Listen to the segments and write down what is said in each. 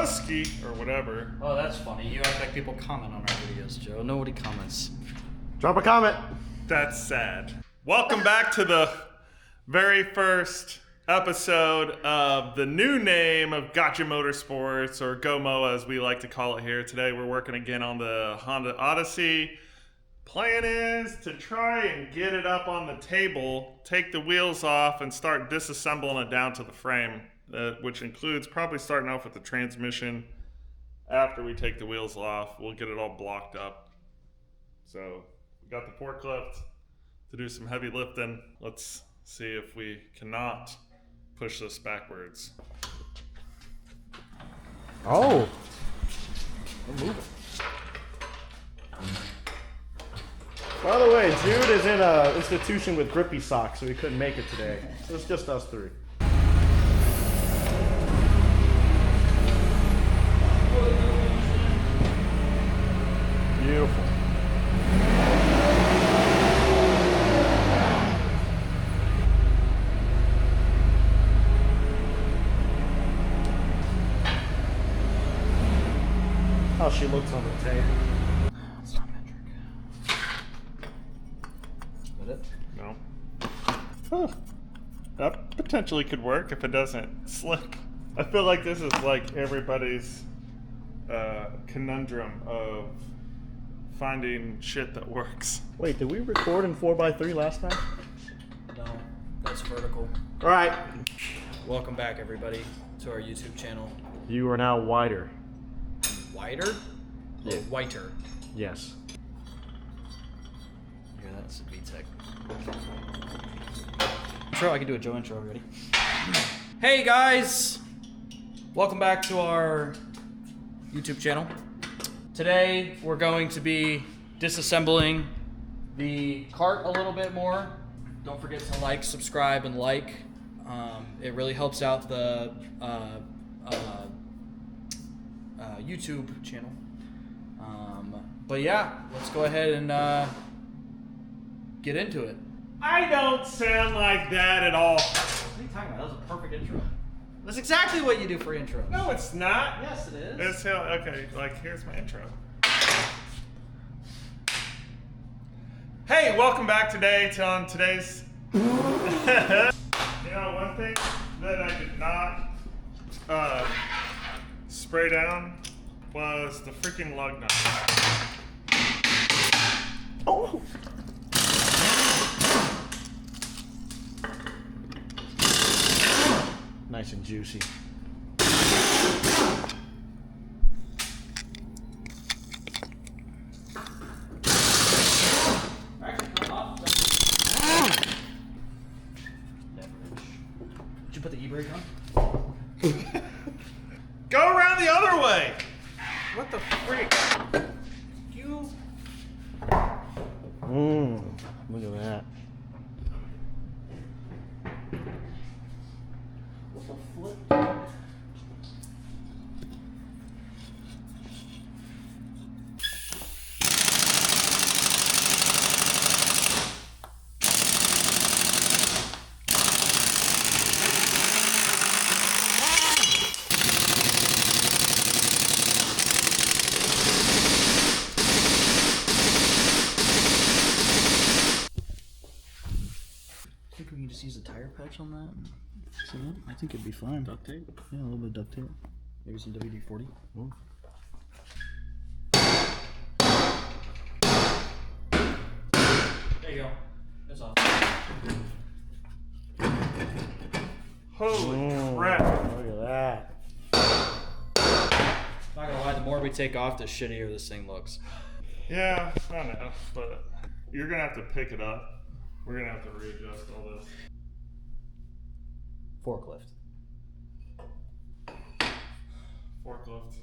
Husky or whatever. Oh, that's funny. You act like people comment on our videos, Joe. Nobody comments. Drop a comment. That's sad. Welcome back to the very first episode of the new name of Gotcha Motorsports, or GOMO as we like to call it here. Today we're working again on the Honda Odyssey. Plan is to try and get it up on the table, take the wheels off, and start disassembling it down to the frame, which includes probably starting off with the transmission. After we take the wheels off, we'll get it all blocked up. So we got the forklift to do some heavy lifting. Let's see if we cannot push this backwards. Oh. I'm moving. By the way, Jude is in an institution with grippy socks, so he couldn't make it today. So it's just us three. Beautiful. How she looks on the tape. It's not metric. Is that it? No. Huh. That potentially could work if it doesn't slip. I feel like this is like everybody's conundrum of finding shit that works. Wait, did we record in 4x3 last time? No, that's vertical. All right. Welcome back, everybody, to our YouTube channel. You are now wider. Wider? Yeah. Or whiter? Yes. Here, that's a VTEC. Intro, I can do a Joe intro already. Hey guys! Welcome back to our YouTube channel. Today, we're going to be disassembling the cart a little bit more. Don't forget to like, subscribe, and like. It really helps out the YouTube channel. But yeah, let's go ahead and get into it. I don't sound like that at all. What are you talking about? That was a perfect intro. That's exactly what you do for intros. No, it's not. Yes, it is. It's how, okay, like here's my intro. Hey, welcome back today on today's. You know, one thing that I did not spray down was the freaking lug nut. Oh. Nice and juicy. Did you put the e-brake on? Go around the other way! What the freak? You. Look at that. What the flip? I think we can just use a tire patch on that. See that? I think it'd be fine. Duct tape? Yeah, a little bit of duct tape. Maybe some WD-40. Ooh. There you go. That's off. Holy crap. Look at that. Not gonna lie, the more we take off, the shittier this thing looks. Yeah, I know, but you're gonna have to pick it up. We're gonna have to readjust all this. Forklift. Forklift.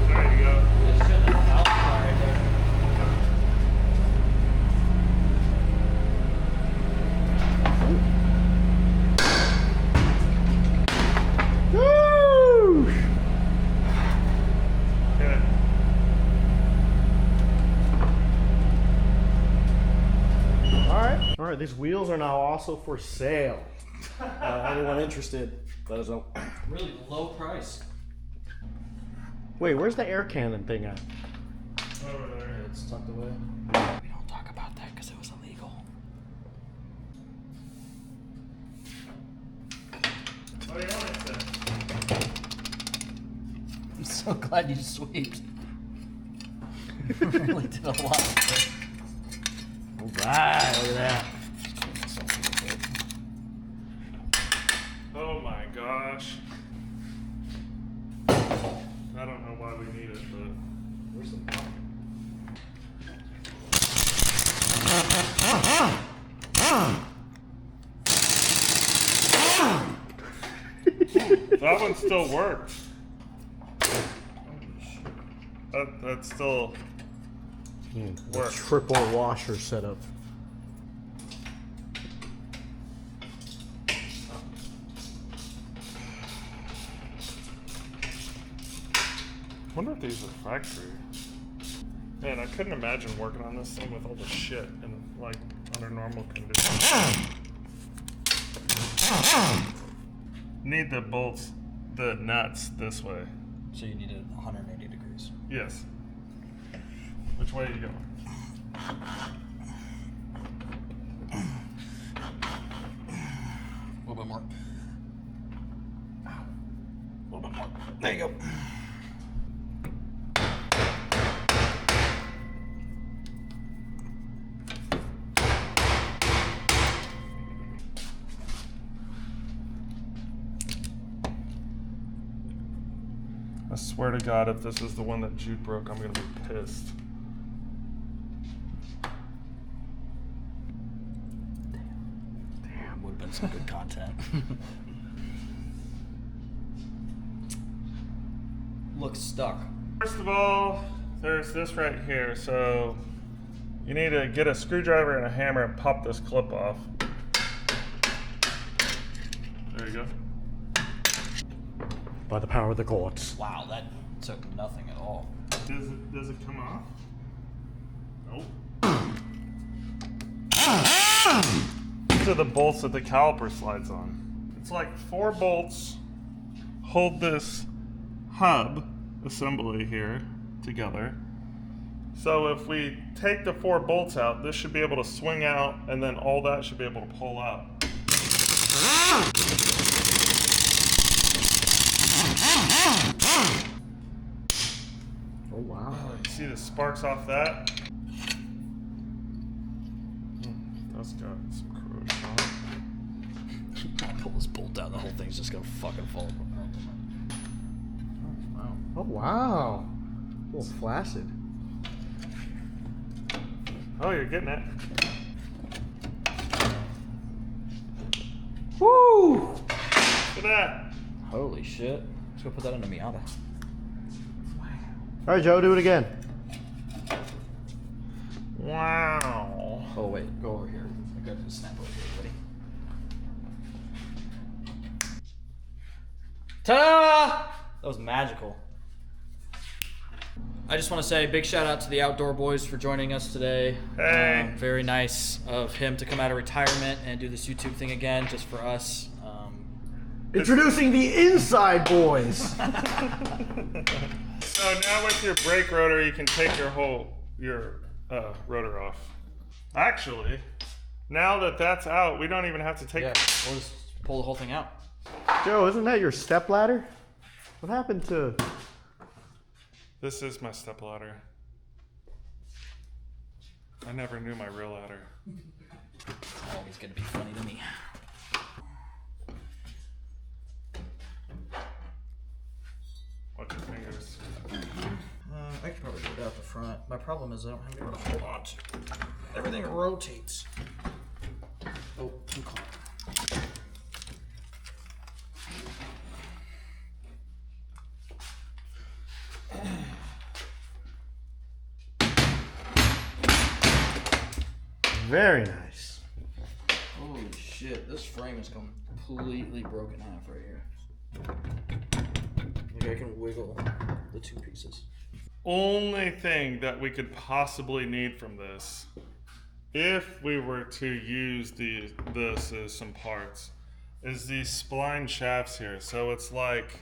There you go. That's shutting the house right there. Woo! Okay. All right, these wheels are now also for sale. Anyone interested, let us know. Really low price. Wait, where's the air cannon thing at? Over there. It's tucked away. We don't talk about that because it was illegal. What do you want it to? I'm so glad you sweeped. You really did a lot. Alright, look at that. Oh my gosh. I don't know why we need it, but Where's the bottom? that one still works. That still works. Triple washer setup. I wonder if these are factory. Man, I couldn't imagine working on this thing with all the shit and like under normal conditions. Need the bolts, the nuts this way. So you need it 180 degrees. Yes. Which way are you going? A little bit more. A little bit more. There you go. I swear to God, if this is the one that Jude broke, I'm gonna be pissed. Damn, would have been some good content. Looks stuck. First of all, there's this right here. So you need to get a screwdriver and a hammer and pop this clip off. There you go. By the power of the gods. Wow, that took nothing at all. Does it come off? Nope. These are the bolts that the caliper slides on. It's like 4 bolts hold this hub assembly here together. So if we take the 4 bolts out, this should be able to swing out, and then all that should be able to pull out. Oh wow. You see the sparks off that? That's got some corrosion on it. I'll pull this bolt out, the whole thing's just gonna fucking fall apart. Oh, wow. Oh wow. A little flaccid. Oh, you're getting it. Woo! Look at that. Holy shit. Let's go put that in a Miata. Alright, Joe, do it again. Wow. Oh, wait, go over here. I got to snap over here, buddy. Ta-da! That was magical. I just want to say a big shout out to the Outdoor Boys for joining us today. Hey. Very nice of him to come out of retirement and do this YouTube thing again just for us. Introducing the Inside Boys. So now with your brake rotor, you can take your rotor off. Actually, now that that's out, we don't even have to take. Yeah, we'll just pull the whole thing out. Joe, isn't that your step ladder? What happened to... This is my step ladder. I never knew my real ladder. It's always gonna be funny to me. Watch your fingers. I could probably do it out the front. My problem is I don't have anywhere to hold on to. Everything rotates. Oh, too close. Very nice. Holy shit, this frame is completely broken half right here. Like I can wiggle the 2 pieces. Only thing that we could possibly need from this, if we were to use this as some parts, is these spline shafts here. So it's like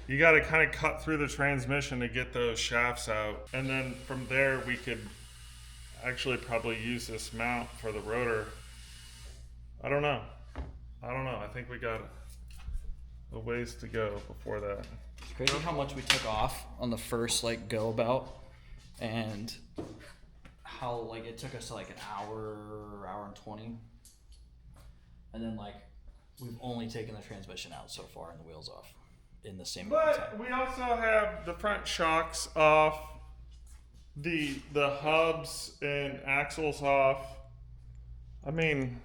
you got to kind of cut through the transmission to get those shafts out, and then from there we could actually probably use this mount for the rotor. I don't know. I think we got a ways to go before that. It's crazy how much we took off on the first like go about, and how like it took us like an hour and 20, and then like we've only taken the transmission out so far and the wheels off in the same amount of time. But we also have the front shocks off, the hubs and axles off. I mean,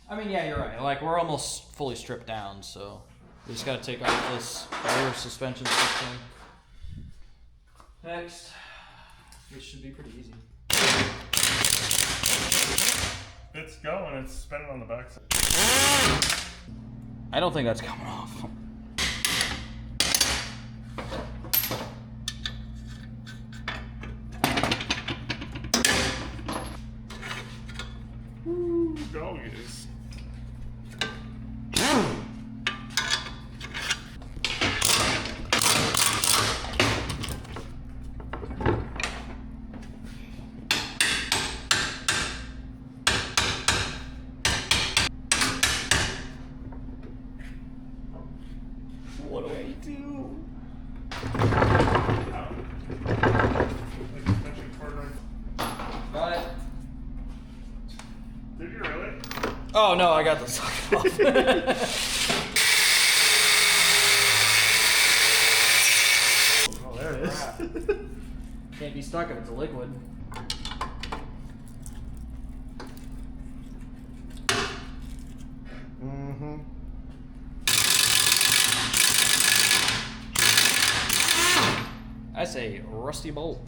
yeah, you're right. Like we're almost fully stripped down, so we just gotta take off this rear suspension system. Next, which should be pretty easy. it's going. It's spinning on the backside. I don't think that's coming off. Doggies. What do I do? Got it. Did you really? Oh no, I got the socket off. Oh, there it is. Can't be stuck if it's a liquid. Mm-hmm. That's a rusty bolt.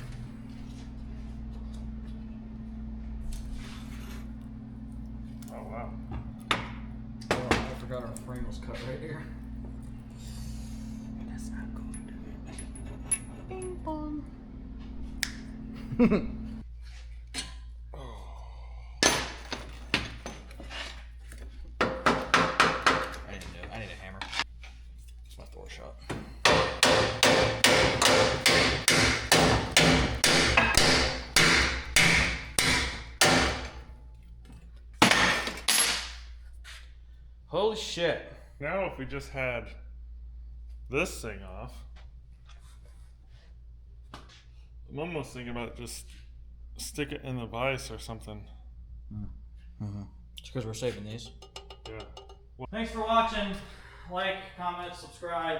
Oh wow. Oh, I forgot our frame was cut right here. That's not good. Bing bong. I need a hammer. It's my Thor shot. Holy shit. Now if we just had this thing off, I'm almost thinking about just stick it in the vise or something. It's because we're saving these. Yeah. Thanks for watching. Like, comment, subscribe.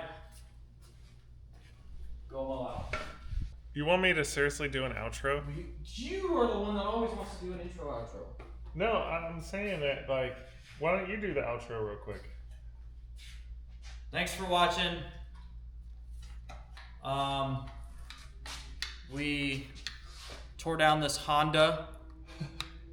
Go all out. You want me to seriously do an outro? You are the one that always wants to do an intro outro. No, I'm saying that, like, why don't you do the outro real quick? Thanks for watching. We tore down this Honda.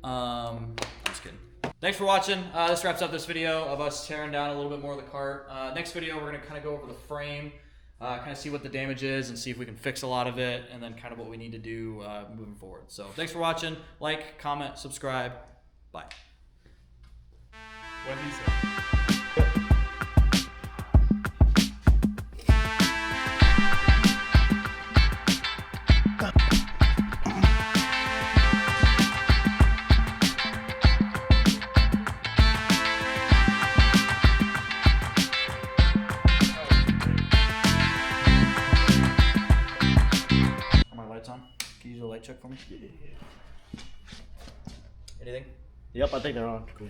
I'm just kidding. Thanks for watching. This wraps up this video of us tearing down a little bit more of the cart. Next video, we're gonna kind of go over the frame, kind of see what the damage is and see if we can fix a lot of it, and then kind of what we need to do moving forward. So thanks for watching. Like, comment, subscribe. Bye. What he said. Are my lights on? Can you do a light check for me? Anything? Yep, I think they're on. Cool.